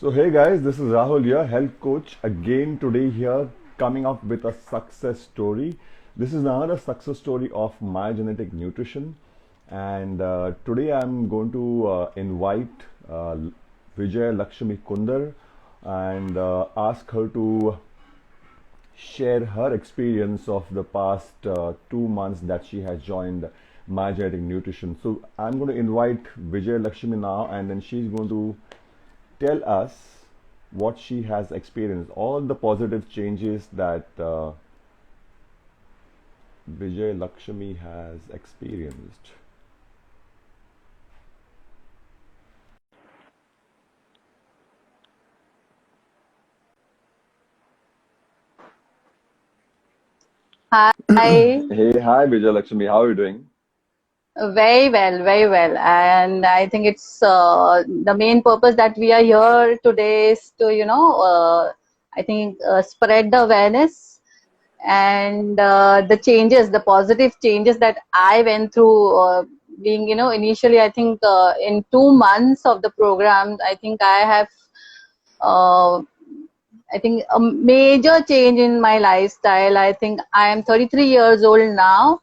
So hey guys, this is Rahul here, health coach again today here coming up with a success story. This is another success story of My Genetic Nutrition, and today I'm going to invite Vijay Lakshmi Kundar and ask her to share her experience of the past 2 months that she has joined My Genetic Nutrition. So I'm going to invite Vijay Lakshmi now, and then she's going to tell us what she has experienced, all the positive changes that Vijay Lakshmi has experienced. Hi, Hey, hi Vijay Lakshmi, how are you doing? very well, very well. And I think it's the main purpose that we are here today is to, I think spread the awareness and the changes, the positive changes that I went through. Being, initially, I think in 2 months of the program, I think I have uh, I think a major change in my lifestyle. I think I am 33 years old now.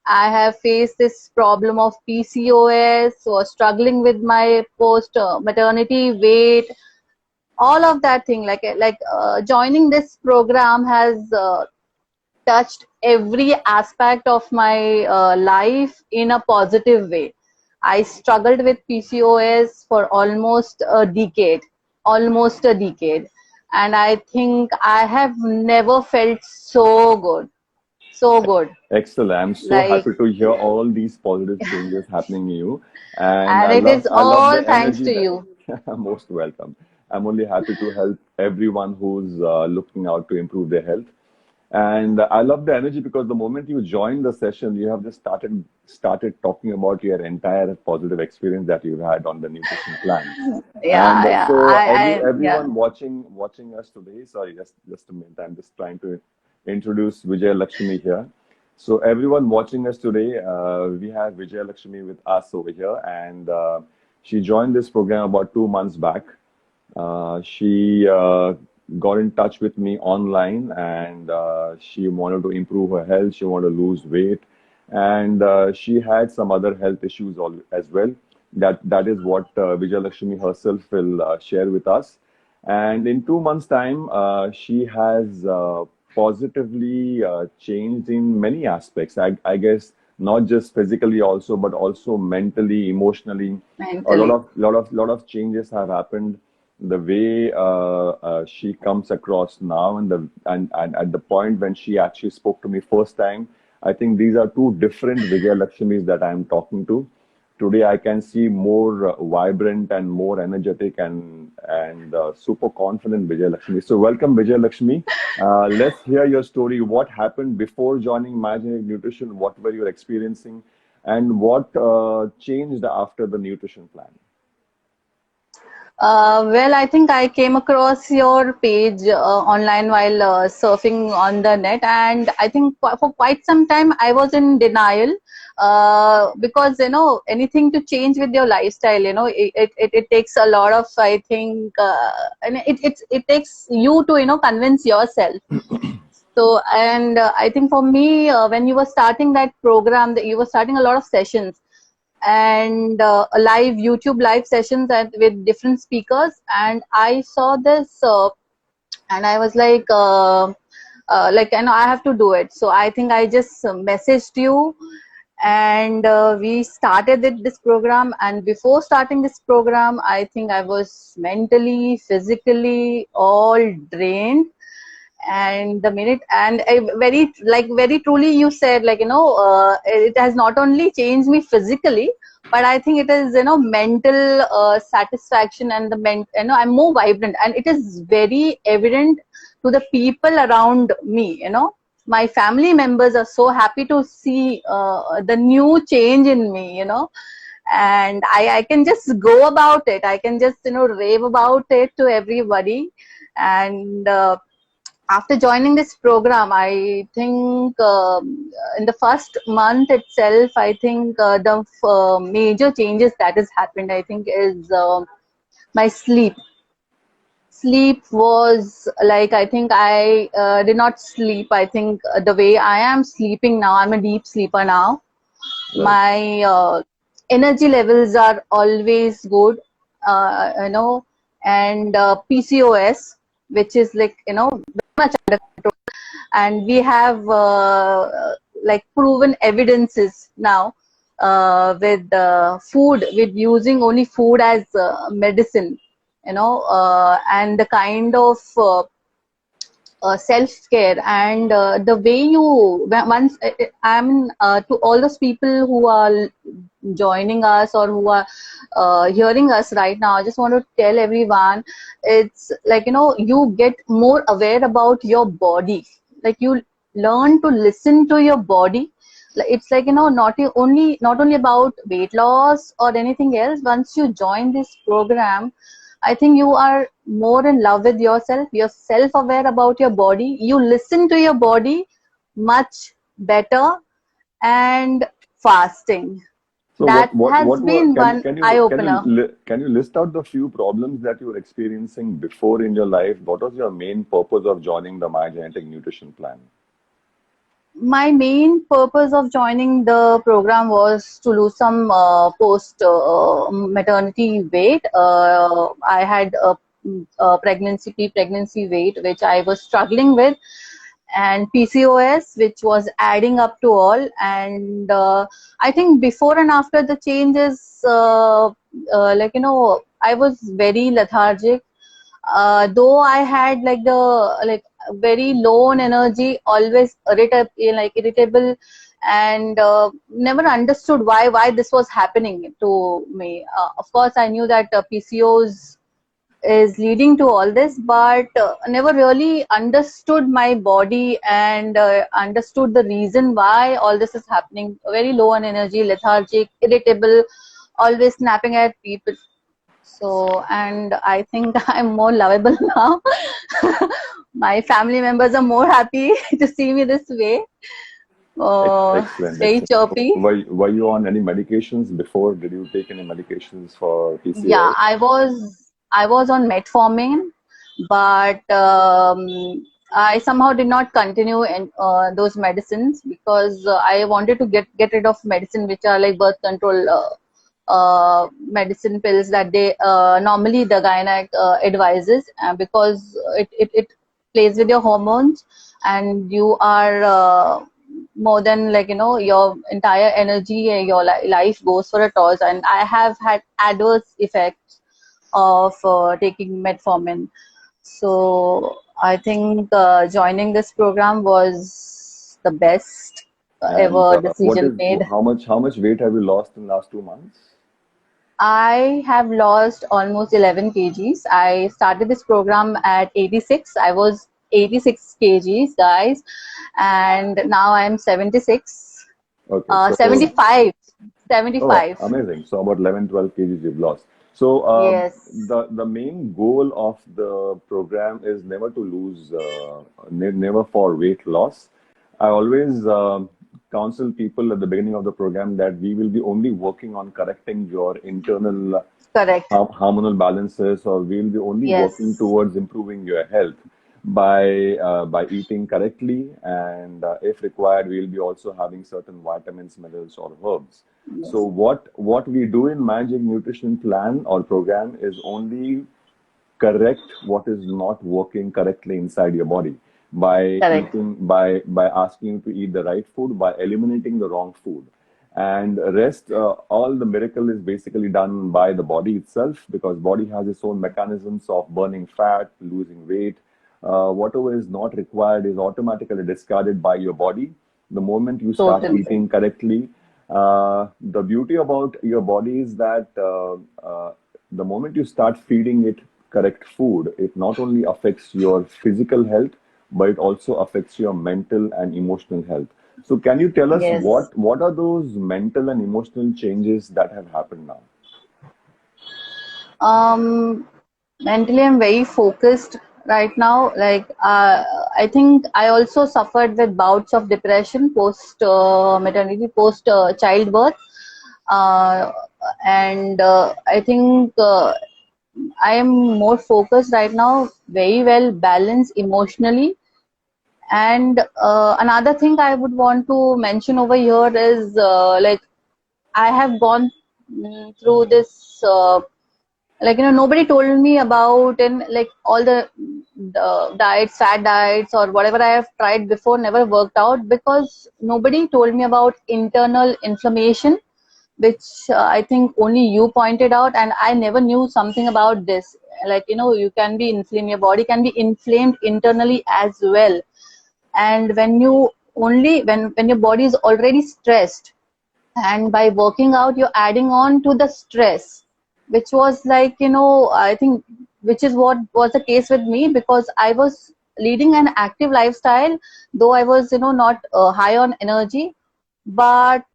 I have faced this problem of PCOS, or struggling with my post maternity weight, all of that thing. Joining this program has touched every aspect of my life in a positive way. I struggled with PCOS for almost a decade, and I think I have never felt so good, so good. Excellent. I'm so Like, happy to hear all these positive changes happening in you, and and I it is love I love all the thanks energy to that. you. Most welcome. I'm only happy to help everyone who's looking out to improve their health. And I love the energy because the moment you join the session, you have just started talking about your entire positive experience that you've had on the nutrition plan. And Yeah, yeah. so Yeah. everyone watching us today, sorry, just a minute, I'm just trying to introduce Vijay Lakshmi here. So everyone watching us today, we have Vijay Lakshmi with us over here, and she joined this program about 2 months back. She got in touch with me online, and she wanted to improve her health. She wanted to lose weight, and she had some other health issues as well. That is what Vijay Lakshmi herself will share with us. And in 2 months' time, she has positively changed in many aspects. I guess not just physically also, but also mentally, emotionally. A lot Mentally. of changes have happened. The way she comes across now, and at the point when she actually spoke to me first time, I think these are two different Vijay Laksmis that I am talking to. Today, I can see more vibrant and more energetic and super confident Vijay Lakshmi. So, welcome Vijay Lakshmi. Let's hear your story. What happened before joining Magenic Nutrition? What were you experiencing, and what changed after the nutrition plan? Well, I think I came across your page online while surfing on the net, and I think for quite some time I was in denial because anything to change with your lifestyle, it takes a lot of, I think, and it takes you to convince yourself. So, and I think for me, when you were starting that program, that you were starting a lot of sessions and live YouTube live sessions with different speakers, and I saw this, and I was like, I have to do it. So I think I just messaged you, and we started this program. And before starting this program, I think I was mentally, physically all drained. And the minute, and I very truly you said, it has not only changed me physically, but I think it is mental satisfaction, and I'm more vibrant, and it is very evident to the people around me. My family members are so happy to see the new change in me, and I can just go about it. I can just rave about it to everybody. And after joining this program, I think in the first month itself, I think the major changes that has happened, I think, is my sleep. sleep was like, I think I did not sleep. I think the way I am sleeping now, I'm a deep sleeper now. Right. My energy levels are always good, and PCOS, which is like, very much under control. And we have like proven evidences now with food, with using only food as medicine, and the kind of self-care, and the way you once I'm to all those people who are joining us or who are hearing us right now, I just want to tell everyone, it's like, you get more aware about your body. Like, you learn to listen to your body. It's like, not only about weight loss or anything else. Once you join this program, I think you are more in love with yourself. You're self-aware about your body. You listen to your body much better. And fasting, So that has what were, been one eye-opener. can you list out the few problems that you were experiencing before in your life? What was your main purpose of joining the My Genetic Nutrition Plan? My main purpose of joining the program was to lose some post maternity weight. I had a pre-pregnancy weight, which I was struggling with, and PCOS, which was adding up to all. And I think before and after the changes, like, I was very lethargic. Though I had like the like very low on energy, always irritable, and never understood why this was happening to me. Of course, I knew that PCOS is leading to all this, but never really understood my body, and understood the reason why all this is happening. Very low on energy, lethargic, irritable, always snapping at people. So, and I think I'm more lovable now. My family members are more happy to see me this way. Excellent, Very excellent. chirpy. Were you on any medications before? Did you take any medications for Yeah, PCOS? I was on metformin, but I somehow did not continue in those medicines, because I wanted to get rid of medicine which are like birth control medicine pills that they normally the gynec advises, because it plays with your hormones, and you are more than like, your entire energy and your life goes for a toss. And I have had adverse effects of taking metformin. So I think joining this program was the best And ever what decision is made. how much weight have you lost in the last 2 months? I have lost almost 11 kgs. I started this program at 86. I was 86 kgs, guys, and now I'm 76. Okay, so 75. oh, 75. amazing. So about 11, 12 kgs you've lost. So Yes, the main goal of the program is never to lose, never for weight loss. I always counsel people at the beginning of the program that we will be only working on correcting your internal correct. hormonal balances, or we'll be only working Yes, towards improving your health by eating correctly, and if required, we'll be also having certain vitamins, minerals, or herbs. So yes, what we do in Magic Nutrition Plan or program is only correct what is not working correctly inside your body by correct. eating by asking you to eat the right food, by eliminating the wrong food, and rest, all the miracle is basically done by the body itself, because body has its own mechanisms of burning fat, losing weight. Whatever is not required is automatically discarded by your body the moment you start Totally. eating correctly. The beauty about your body is that the moment you start feeding it correct food, it not only affects your physical health, but it also affects your mental and emotional health. So, can you tell us Yes. what are those mental and emotional changes that have happened now? Um, Mentally, I'm very focused right now. Like, I think I also suffered with bouts of depression post maternity, post childbirth, uh, and I think I am more focused right now, very well balanced emotionally. And another thing I would want to mention over here is like I have gone through this. Like nobody told me about, and like all the diets, fat diets, or whatever I have tried before never worked out because nobody told me about internal inflammation, which I think only you pointed out, and I never knew something about this. Like you can be inflamed, your body can be inflamed internally as well. And when you only when your body is already stressed, and by working out you're adding on to the stress, which was like I think, which is what was the case with me, because I was leading an active lifestyle, though I was not high on energy. But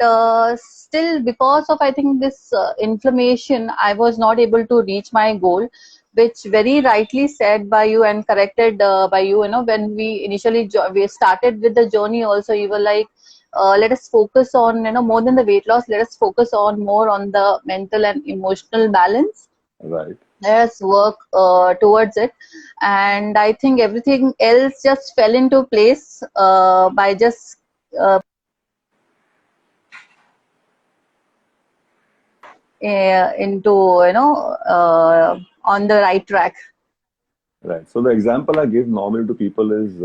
still, because of I think this inflammation, I was not able to reach my goal, which very rightly said by you and corrected by you. When we initially we started with the journey also, you were like, let us focus on more than the weight loss, let us focus on more on the mental and emotional balance. Right. Let us work towards it. And I think everything else just fell into place by just into on the right track. Right. So the example I give normally to people is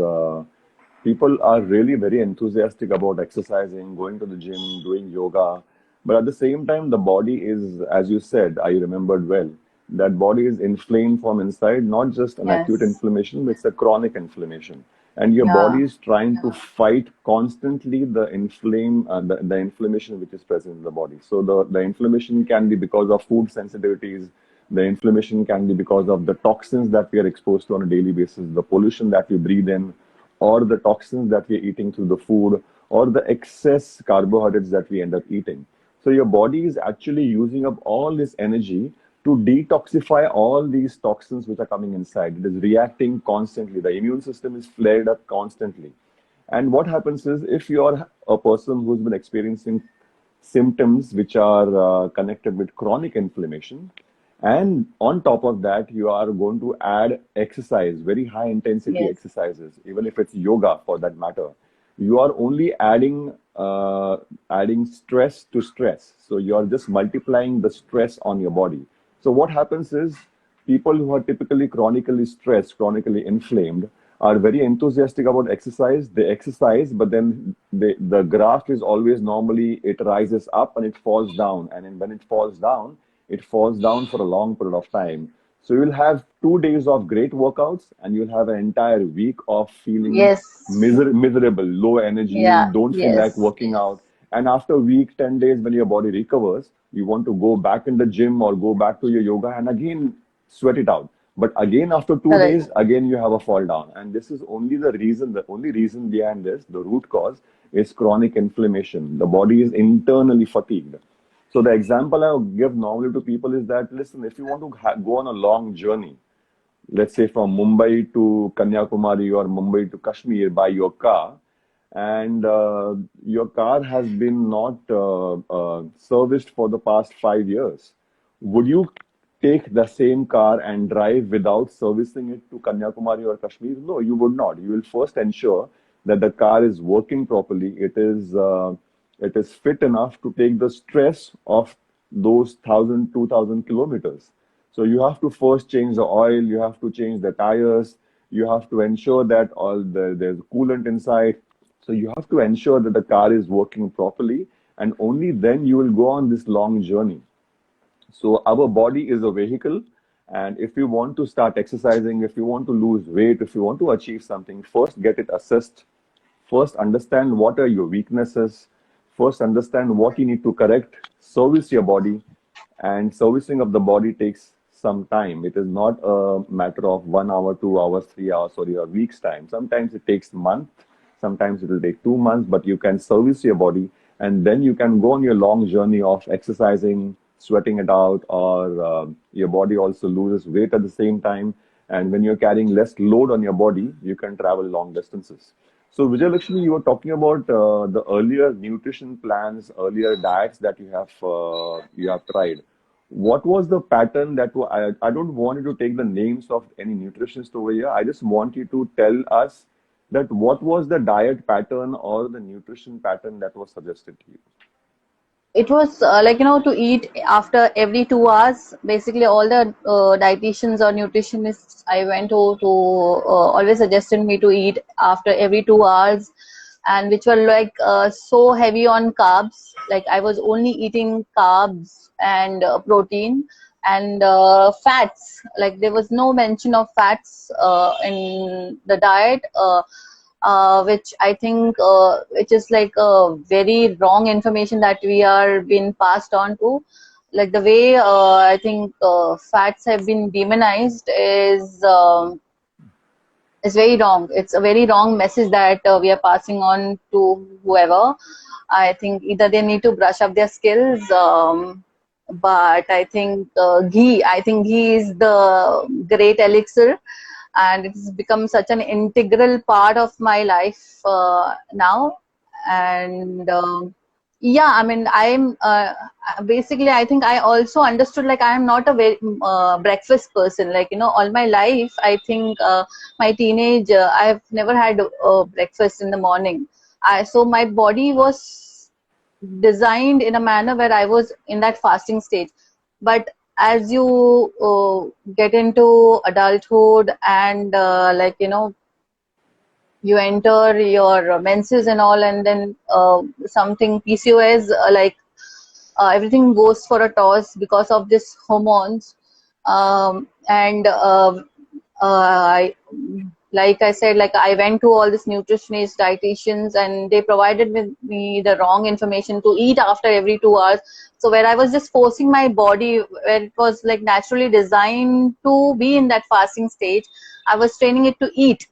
people are really very enthusiastic about exercising, going to the gym, doing yoga, but at the same time, the body is, as you said, I remembered well, that body is inflamed from inside, not just an acute Yes. inflammation, but it's a chronic inflammation. And your Yeah. body is trying to fight constantly the inflammation which is present in the body. So the inflammation can be because of food sensitivities. The inflammation can be because of the toxins that we are exposed to on a daily basis, the pollution that we breathe in, or the toxins that we're eating through the food, or the excess carbohydrates that we end up eating. So your body is actually using up all this energy to detoxify all these toxins which are coming inside. It is reacting constantly. The immune system is flared up constantly. And what happens is if you're a person who's been experiencing symptoms which are connected with chronic inflammation, and on top of that, you are going to add exercise, very high intensity Yes. exercises, even if it's yoga for that matter. You are only adding stress to stress. So you are just multiplying the stress on your body. So what happens is people who are typically chronically stressed, chronically inflamed, are very enthusiastic about exercise. They exercise, but then the graph is always normally it rises up and it falls down. And then when it falls down for a long period of time. So you'll have 2 days of great workouts and you'll have an entire week of feeling Yes. miserable, low energy, Yeah. don't feel like Yes. working out. And after a week, 10 days, when your body recovers, you want to go back in the gym or go back to your yoga and again sweat it out. But again, after two Correct. days, again you have a fall down. And this is only the only reason behind this, the root cause is chronic inflammation. The body is internally fatigued. So the example I give normally to people is that, listen, if you want to go on a long journey, let's say from Mumbai to Kanyakumari or Mumbai to Kashmir by your car, and your car has been not serviced for the past 5 years, would you take the same car and drive without servicing it to Kanyakumari or Kashmir? No, you would not. You will first ensure that the car is working properly. It is fit enough to take the stress of those 1,000, 2,000 kilometers. So you have to first change the oil, you have to change the tires, you have to ensure that there's coolant inside. So you have to ensure that the car is working properly, and only then you will go on this long journey. So our body is a vehicle, and if you want to start exercising, if you want to lose weight, if you want to achieve something, first get it assessed. First understand what are your weaknesses. First understand what you need to correct. Service your body, and servicing of the body takes some time. It is not a matter of 1 hour, 2 hours, 3 hours, or your week's time. Sometimes it takes month. Sometimes it will take 2 months, but you can service your body, and then you can go on your long journey of exercising, sweating it out, or your body also loses weight at the same time. And when you're carrying less load on your body, you can travel long distances. So, Vijay Lakshmi, you were talking about the earlier nutrition plans, earlier diets that you have tried. what was the pattern I don't want you to take the names of any nutritionists over here. I just want you to tell us that what was the diet pattern or the nutrition pattern that was suggested to you. It was like, to eat after every 2 hours. Basically, all the dietitians or nutritionists I went to always suggested me to eat after every 2 hours, and which were like so heavy on carbs. Like I was only eating carbs and protein and fats. Like there was no mention of fats in the diet. Which I think which is like a very wrong information that we are being passed on to. Like the way I think fats have been demonized is very wrong. It's a very wrong message that we are passing on to whoever. I think either they need to brush up their skills. But I think ghee is the great elixir, and it's become such an integral part of my life now. And yeah, I mean, I'm basically, I think I also understood, like I am not a very breakfast person. Like, all my life, I think my teenage, I've never had breakfast in the morning. So my body was designed in a manner where I was in that fasting stage. But as you get into adulthood and you enter your menses and all, and then something PCOS, everything goes for a toss because of this hormones. And I, like I said, like I went to all these nutritionists, dietitians, and they provided with me the wrong information to eat after every 2 hours. So where I was just forcing my body, where it was like naturally designed to be in that fasting stage, I was training it to eat,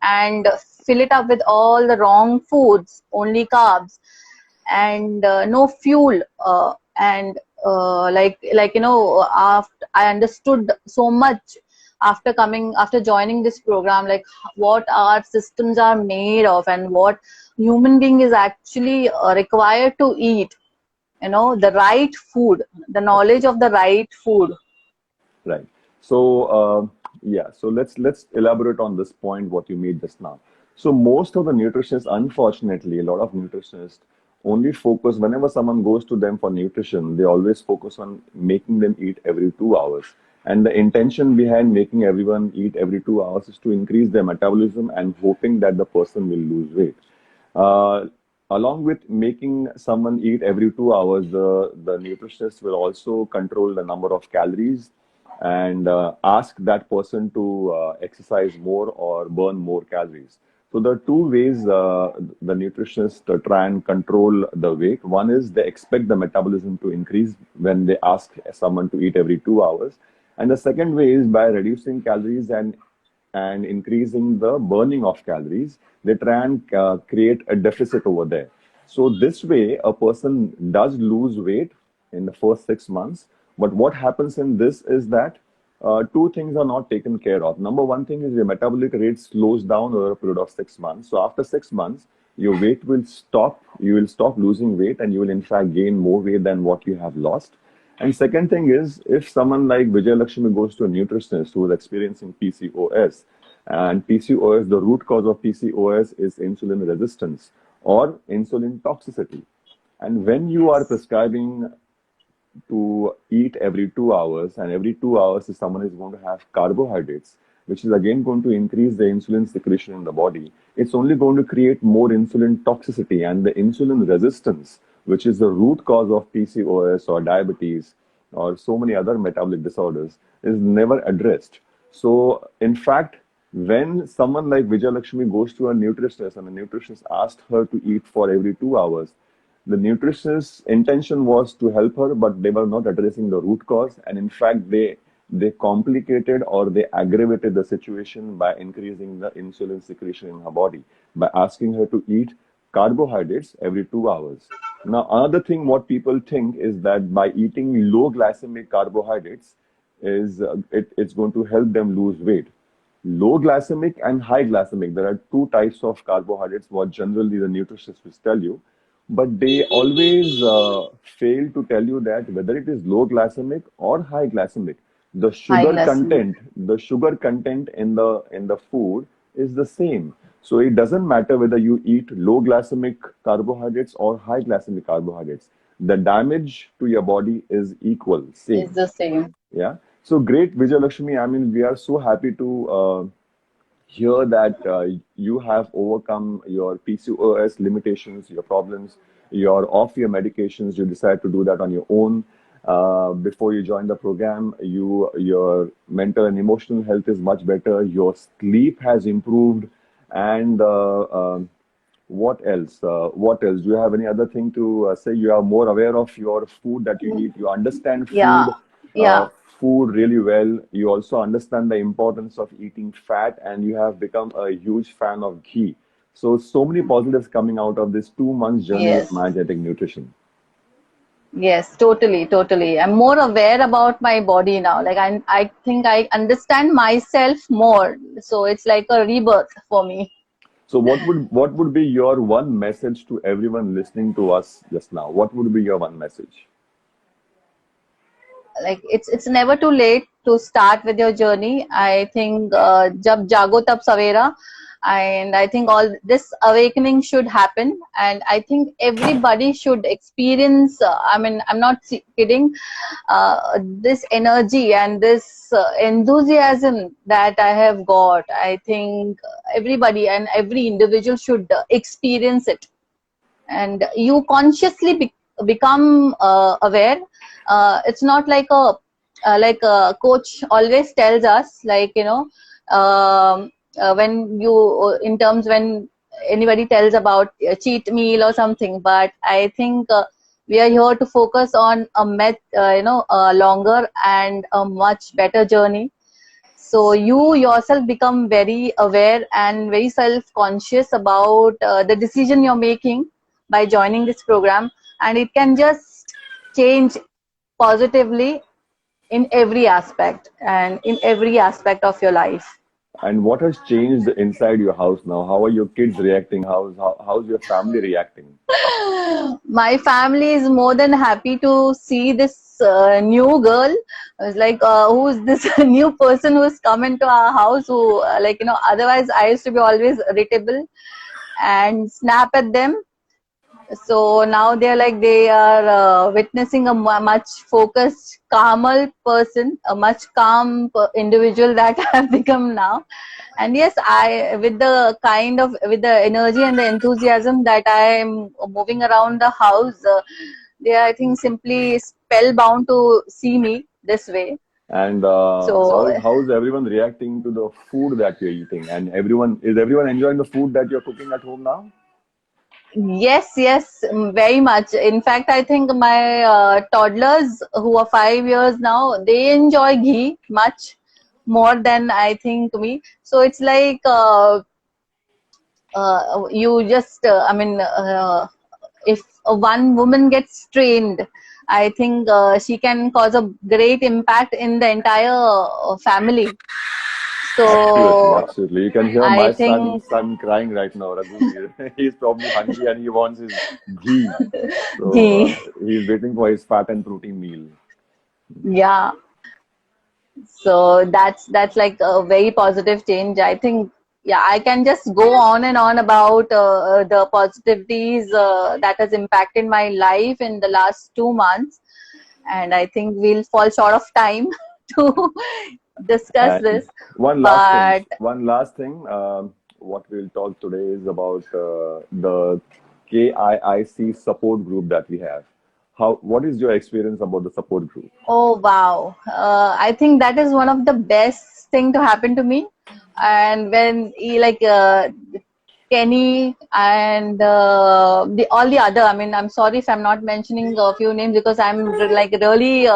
and fill it up with all the wrong foods, only carbs, and no fuel. And after I understood so much after joining this program, like what our systems are made of and what human being is actually required to eat. The right food, the knowledge of the right food. Right. So yeah, so let's elaborate on this point what you made just now. So most of the nutritionists, unfortunately, a lot of nutritionists only focus whenever someone goes to them for nutrition, they always focus on making them eat every 2 hours. And the intention behind making everyone eat every 2 hours is to increase their metabolism and hoping that the person will lose weight. Uh, Along with making someone eat every 2 hours, the nutritionist will also control the number of calories and ask that person to exercise more or burn more calories. So there are two ways the nutritionists try and control the weight. One is they expect the metabolism to increase when they ask someone to eat every 2 hours. And the second way is by reducing calories and increasing the burning of calories, they try and create a deficit over there. So this way, a person does lose weight in the first 6 months. But what happens in this is that two things are not taken care of. Number one thing is your metabolic rate slows down over a period of 6 months. So after 6 months, your weight will stop. You will stop losing weight, and you will in fact gain more weight than what you have lost. And second thing is, if someone like Vijay Lakshmi goes to a nutritionist who is experiencing PCOS, and PCOS, the root cause of PCOS is insulin resistance or insulin toxicity. And when you are prescribing to eat every 2 hours, and every 2 hours is someone is going to have carbohydrates, which is again going to increase the insulin secretion in the body. It's only going to create more insulin toxicity, and the insulin resistance, which is the root cause of PCOS or diabetes or so many other metabolic disorders, is never addressed. So, in fact, when someone like Vijay Lakshmi goes to a nutritionist and the nutritionist asked her to eat for every 2 hours, the nutritionist's intention was to help her, but they were not addressing the root cause. And in fact, they complicated or they aggravated the situation by increasing the insulin secretion in her body by asking her to eat carbohydrates every 2 hours. Now, another thing what people think is that by eating low glycemic carbohydrates it's going to help them lose weight. Low glycemic and high glycemic, there are two types of carbohydrates what generally the nutritionists will tell you. but they always fail to tell you that whether it is low glycemic or high glycemic, High glycemic. the sugar content in the food is the same. So it doesn't matter whether you eat low glycemic carbohydrates or high glycemic carbohydrates. The damage to your body is equal, Is same. the same. Yeah. So great, Vijay Lakshmi. I mean, we are so happy to hear that you have overcome your PCOS limitations, your problems, you're off your medications. You decide to do that on your own. Before you join the program, your mental and emotional health is much better. Your sleep has improved, and what else? What else? Do you have any other thing to say? You are more aware of your food that you eat. You understand Yeah. uh, Yeah. food really well. You also understand the importance of eating fat, and you have become a huge fan of ghee. So, so many positives coming out of this 2 months journey with Yes. Mygenetic Nutrition. Yes, totally, totally. I'm more aware about my body now. Like I think I understand myself more. So it's like a rebirth for me. So, what would be your one message to everyone listening to us just now? What would be your one message? Like it's never too late to start with your journey. I think jab jago tab savera, and I think all this awakening should happen, and I think everybody should experience, I mean, I'm not kidding, this energy and this enthusiasm that I have got. I think everybody and every individual should experience it, and you consciously become aware. It's not like a coach always tells us, like, when you, in terms when anybody tells about a cheat meal or something, but I think we are here to focus on a longer and a much better journey. So you yourself become very aware and very self-conscious about the decision you're making by joining this program, and it can just change positively in every aspect and in every aspect of your life. And what has changed inside your house now? How are your kids reacting? How's your family reacting? My family is more than happy to see this new girl. I was like, who's this new person who's come into our house? Who, otherwise I used to be always irritable and snap at them. So now they're like, they are witnessing a much focused, calmer person, a much calm individual that I have become now. And yes, I, with the with the energy and the enthusiasm that I am moving around the house, they are, I think, simply spellbound to see me this way. And So how's everyone reacting to the food that you're eating? And everyone enjoying the food that you're cooking at home now? yes, yes, very much. In fact, I think my toddlers who are 5 years now, they enjoy ghee much more than I think me. So it's like, you just, if one woman gets trained, I think she can cause a great impact in the entire family. Absolutely, So absolutely. You can hear I my think son crying right now, Raghu. He's probably hungry and he wants his ghee. So ghee, he's waiting for his fat and protein meal. yeah. So that's like a very positive change. I think, yeah, I can just go on and on about the positivities that has impacted my life in the last 2 months, and I think we'll fall short of time to discuss And this. But one last thing. What we'll talk today is about the KIIC support group that we have. What is your experience about the support group? oh wow, I think that is one of the best thing to happen to me. And when Kenny and the all the other, I mean, I'm sorry if I'm not mentioning a few names because I'm like really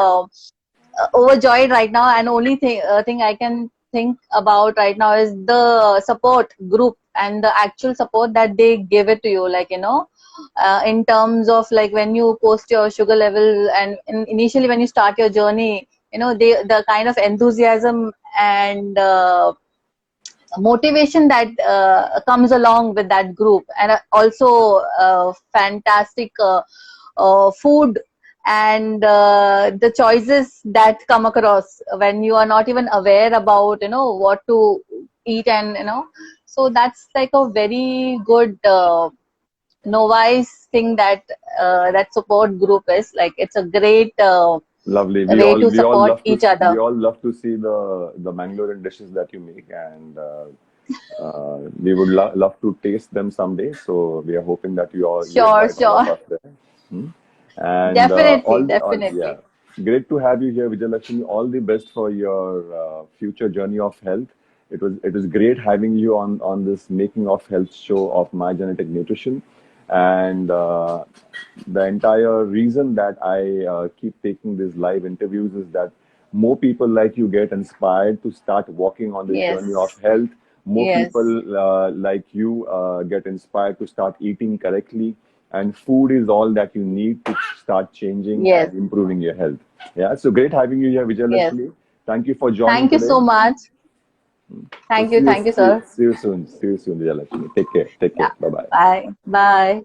overjoyed right now, and only thing I can think about right now is the support group and the actual support that they give it to you, like, in terms of, like, when you post your sugar level, and initially when you start your journey, the kind of enthusiasm and motivation that comes along with that group, and also fantastic food, and the choices that come across when you are not even aware about what to eat, and so that's like a very good novice thing that that support group is like. It's a great Lovely. way to support each We other. all love to see the Mangalorean dishes that you make, and we would love to taste them someday. So we are hoping that you Sure, invite all of sure. us there. Hmm? And Definitely, all yeah, definitely. great to have you here, Vijayalakshmi. All the best for your future journey of health. It was great having you on this Making of Health show of My Genetic Nutrition, and the entire reason that I keep taking these live interviews is that more people like you get inspired to start walking on this journey of Yes, health. More yes, people like you get inspired to start eating correctly. And food is all that you need to start changing yes, and improving your health. Yeah, so great having you here, Vijay yes. Lakshmi. Thank you for joining Thank you today. so much. So Thank you, sir. see you soon, Vijay Lakshmi. Take care, take Yeah. care. Bye bye. Bye, bye.